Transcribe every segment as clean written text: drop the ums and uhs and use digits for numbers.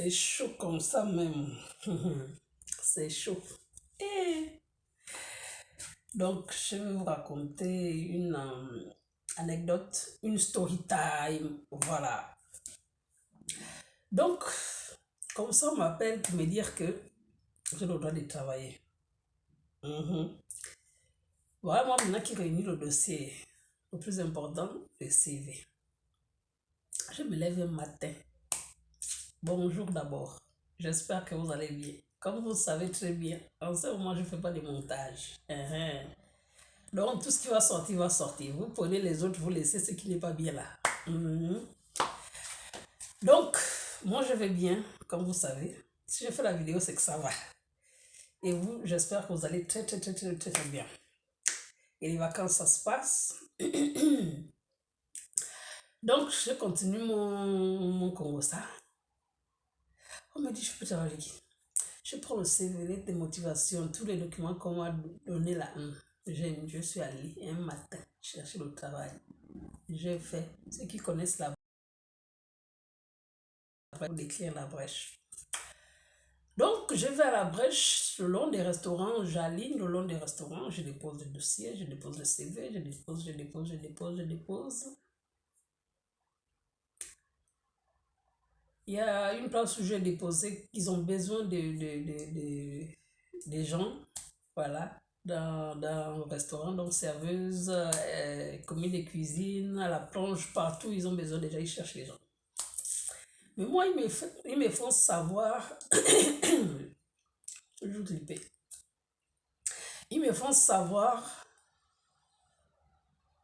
C'est chaud comme ça même. C'est chaud. Et donc, je vais vous raconter une anecdote, une story time. Voilà. Donc, comme ça, on m'appelle pour me dire que j'ai le droit de travailler. Voilà, moi, maintenant qui réunit le dossier, le plus important, le CV. Je me lève un matin. Bonjour d'abord. J'espère que vous allez bien. Comme vous savez très bien, en ce moment, je ne fais pas de montage. Donc, tout ce qui va sortir, va sortir. Vous prenez les autres, vous laissez ce qui n'est pas bien là. Donc, moi, je vais bien, comme vous savez. Si je fais la vidéo, c'est que ça va. Et vous, j'espère que vous allez très, très, très, très, très, très bien. Et les vacances, ça se passe. Donc, je continue mon Congo, ça. On me dit, je peux travailler. Je prends le CV, lettre de motivation, tous les documents qu'on m'a donné là. Je suis allée un matin chercher le travail. J'ai fait. Ceux qui connaissent la brèche, d'écrire la brèche. Donc, je vais à la brèche le long des restaurants, j'aligne le long des restaurants, je dépose le dossier, je dépose le CV, je dépose. Il y a une place où j'ai déposé, ils ont besoin des gens, voilà, dans le restaurant, donc serveuse, commis de cuisine, à la plonge, partout, ils ont besoin déjà, ils cherchent les gens. Mais moi, ils me font savoir, toujours clipper, ils me font savoir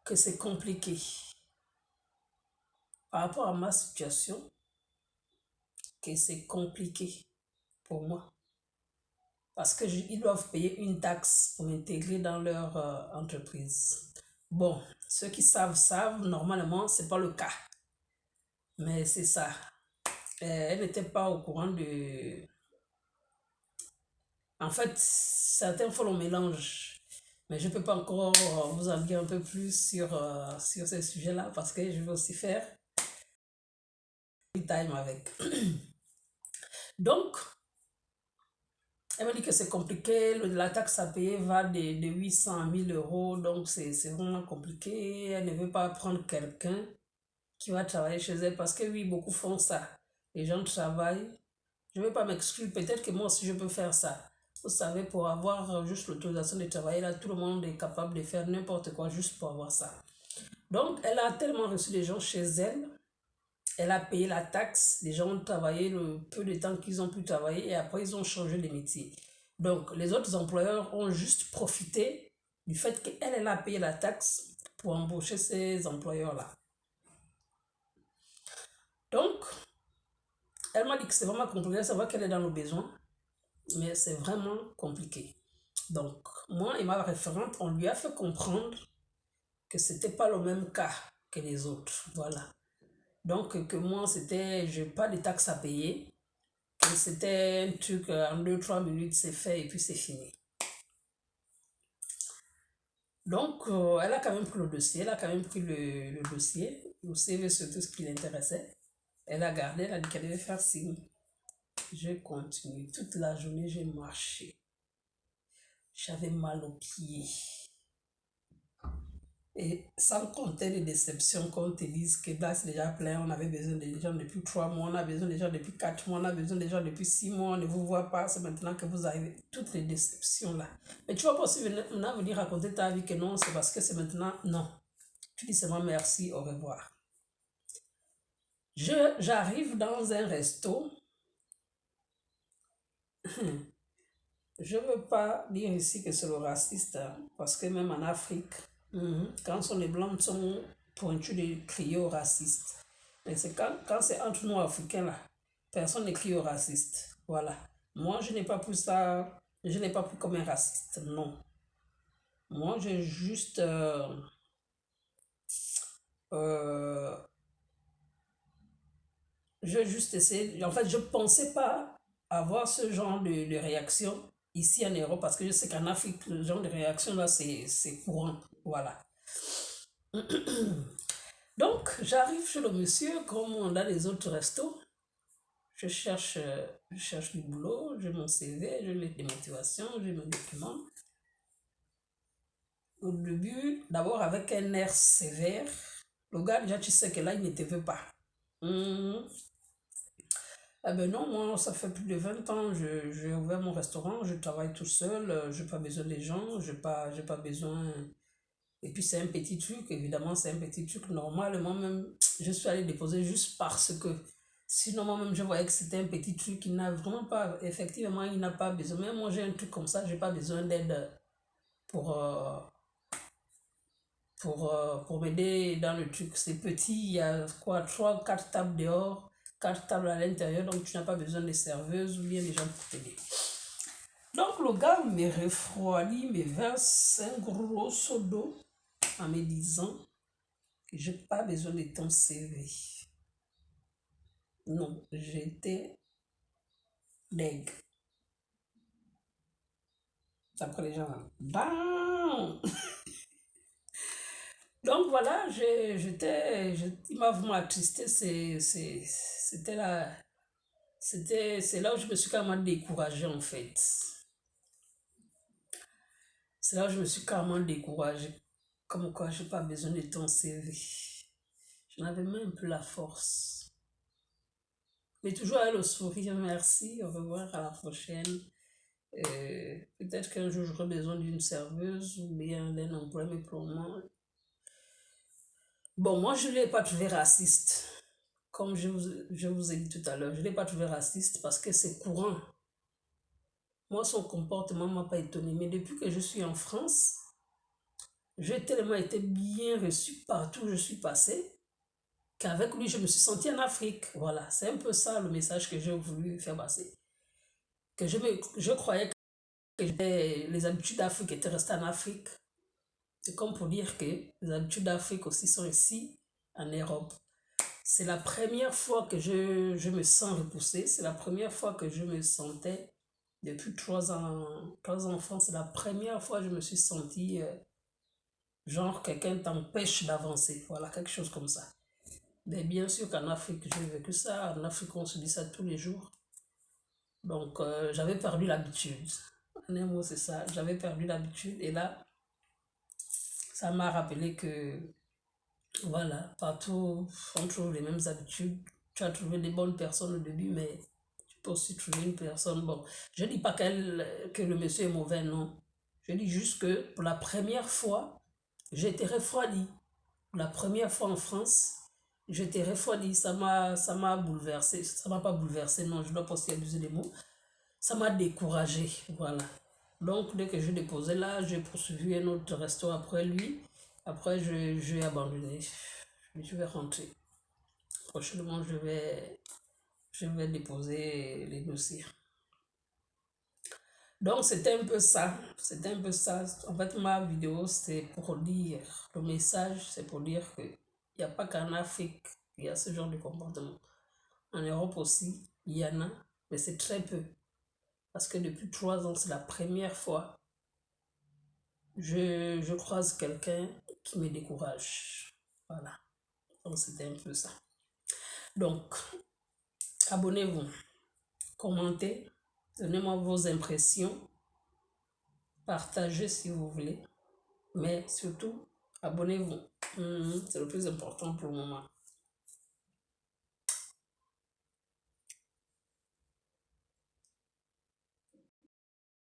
que c'est compliqué. Par rapport à ma situation, que c'est compliqué pour moi. Parce qu'ils doivent payer une taxe pour m'intégrer dans leur entreprise. Bon, ceux qui savent, normalement, ce n'est pas le cas. Mais c'est ça. Elle n'était pas au courant de... En fait, certains font le mélange. Mais je ne peux pas encore vous en dire un peu plus sur ces sujets-là parce que je vais aussi faire time avec. Donc, elle m'a dit que c'est compliqué, la taxe à payer va de 800 à 1000 euros, donc c'est vraiment compliqué. Elle ne veut pas prendre quelqu'un qui va travailler chez elle parce que oui, beaucoup font ça. Les gens travaillent. Je ne vais pas m'exclure, peut-être que moi aussi je peux faire ça. Vous savez, pour avoir juste l'autorisation de travailler, là, tout le monde est capable de faire n'importe quoi juste pour avoir ça. Donc, elle a tellement reçu des gens chez elle. Elle a payé la taxe, les gens ont travaillé le peu de temps qu'ils ont pu travailler et après ils ont changé de métier. Donc les autres employeurs ont juste profité du fait qu'elle a payé la taxe pour embaucher ces employeurs-là. Donc, elle m'a dit que c'est vraiment compliqué, c'est vrai qu'elle est dans le besoin, mais c'est vraiment compliqué. Donc, moi et ma référente, on lui a fait comprendre que ce n'était pas le même cas que les autres. Voilà. Donc, que moi, je n'ai pas de taxes à payer. C'était un truc, en 2-3 minutes, c'est fait et puis c'est fini. Donc, elle a quand même pris le dossier, le CV surtout ce qui l'intéressait. Elle a gardé, elle a dit qu'elle devait faire signe. J'ai continué. Toute la journée, j'ai marché. J'avais mal aux pieds. Et sans compter les déceptions qu'on te dise que là c'est déjà plein, on avait besoin des gens depuis 3 mois, on a besoin des gens depuis 4 mois, on a besoin des gens depuis 6 mois, on ne vous voit pas, c'est maintenant que vous arrivez. Toutes les déceptions là. Mais tu vas pas aussi maintenant venir raconter ta vie que non, c'est parce que c'est maintenant. Non. Tu dis seulement merci, au revoir. J'arrive dans un resto. Je ne veux pas dire ici que c'est le raciste, hein, parce que même en Afrique, quand on sont les blancs, sont pointus de crier au raciste. Mais c'est quand c'est entre nous Africains là, personne ne crie au raciste. Voilà. Moi, je n'ai pas pris ça, je n'ai pas pris comme un raciste, non. Moi, euh, j'ai juste essayé, en fait, je ne pensais pas avoir ce genre de réaction ici en Europe, parce que je sais qu'en Afrique, le genre de réaction là, c'est courant. Voilà. Donc, j'arrive chez le monsieur, comme on a les autres restos. je cherche du boulot, j'ai mon CV, j'ai les motivations, j'ai mes documents. Au début, d'abord avec un air sévère, le gars, déjà, tu sais que là, il ne te veut pas. Ah ben non, moi, ça fait plus de 20 ans, j'ai ouvert mon restaurant, je travaille tout seul, je n'ai pas besoin des gens, j'ai pas besoin... Et puis c'est un petit truc, évidemment, c'est un petit truc. Normalement, même, je suis allée déposer juste parce que, sinon, moi-même, je voyais que c'était un petit truc qui n'a vraiment pas, effectivement, il n'a pas besoin. Même moi, j'ai un truc comme ça, je n'ai pas besoin d'aide pour, euh, pour m'aider dans le truc. C'est petit, il y a quoi, 3, 4 tables dehors, 4 tables à l'intérieur, donc tu n'as pas besoin de serveuses ou bien des gens pour t'aider. Donc le gars me refroidit, me verse un gros seau d'eau en me disant que je n'ai pas besoin de ton CV. Non, j'étais deg. Après les gens, bam! Donc voilà, il m'a vraiment attristé. C'est là où je me suis carrément découragée en fait. C'est là où je me suis carrément découragée. Comme quoi, je n'ai pas besoin de ton CV. Je n'avais même plus la force. Mais toujours avec le sourire, merci, au revoir, à la prochaine. Peut-être qu'un jour j'aurai besoin d'une serveuse ou bien d'un emploi, mais pour le moment. Bon, moi je ne l'ai pas trouvé raciste. Comme je vous ai dit tout à l'heure, je ne l'ai pas trouvé raciste parce que c'est courant. Moi, son comportement ne m'a pas étonné. Mais depuis que je suis en France, j'ai tellement été bien reçue partout où je suis passée qu'avec lui, je me suis sentie en Afrique. Voilà, c'est un peu ça le message que j'ai voulu faire passer. Que je croyais que les habitudes d'Afrique étaient restées en Afrique. C'est comme pour dire que les habitudes d'Afrique aussi sont ici, en Europe. C'est la première fois que je me sens repoussée. C'est la première fois que je me sentais, depuis 3 enfants, c'est la première fois que je me suis sentie genre quelqu'un t'empêche d'avancer. Voilà, quelque chose comme ça. Mais bien sûr qu'en Afrique, j'ai vécu ça. En Afrique, on se dit ça tous les jours. Donc, j'avais perdu l'habitude. En un mot, c'est ça. J'avais perdu l'habitude. Et là, ça m'a rappelé que, voilà, partout, on trouve les mêmes habitudes. Tu as trouvé des bonnes personnes au début, mais tu peux aussi trouver une personne. Bon, je ne dis pas que le monsieur est mauvais, non. Je dis juste que pour la première fois, j'ai été refroidi. Pour la première fois en France, j'étais refroidi. Ça m'a bouleversé. Ça m'a pas bouleversé, non, je dois pas aussi abuser des mots. Ça m'a découragé, voilà. Donc, dès que je déposais là, j'ai poursuivi un autre resto après lui. Après, je vais abandonner. Je vais rentrer. Prochainement, je vais déposer les dossiers. Donc, c'était un peu ça. C'était un peu ça. En fait, ma vidéo, c'est pour dire, le message, c'est pour dire que il n'y a pas qu'en Afrique qu'il y a ce genre de comportement. En Europe aussi, il y en a, mais c'est très peu. Parce que depuis 3 ans, c'est la première fois je croise quelqu'un qui me décourage. Voilà. Donc, c'était un peu ça. Donc, abonnez-vous, commentez, donnez-moi vos impressions, partagez si vous voulez, mais surtout, abonnez-vous. C'est le plus important pour le moment.